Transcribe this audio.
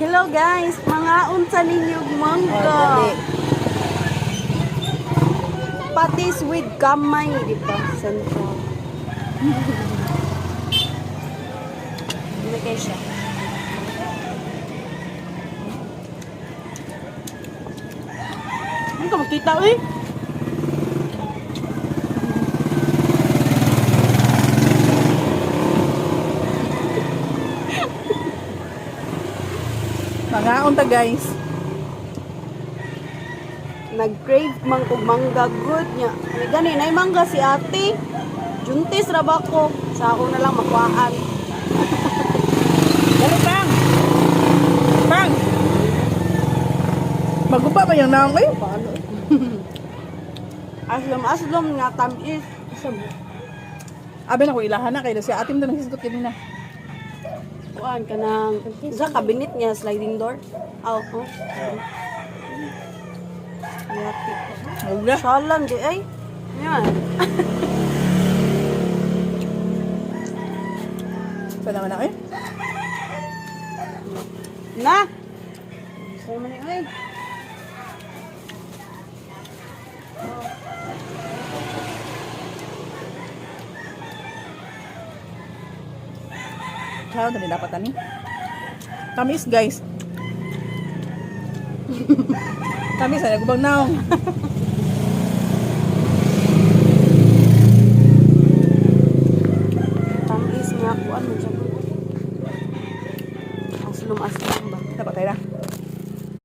Hello guys, mga unsa ninyog mangga. Patis with kamay, di ba? Central. Hindi kayo siya. Hindi ka makita eh. Mga unta guys. Nag-crave mang og mangga good niya. May gani nay mangga si ate. Juntis ra ba ko? Sa ako na lang makuhaan. Dali pang. Pang. Maguba ba yung naong eh? Paano? Aslom nga tamis. Abi na ko ilahan na kay si atim na naghisgot kanina. Kuan kanang sa cabinet niya sliding door. Aw, oh. Yati. Wala. Salan di ay. Yan. Sa naman na eh. Na. Sa man ay. Kaya tadi dapat ani. Tamis guys. Tamis ay gubang naong. Tamis nga kuan mo siya. Aslom.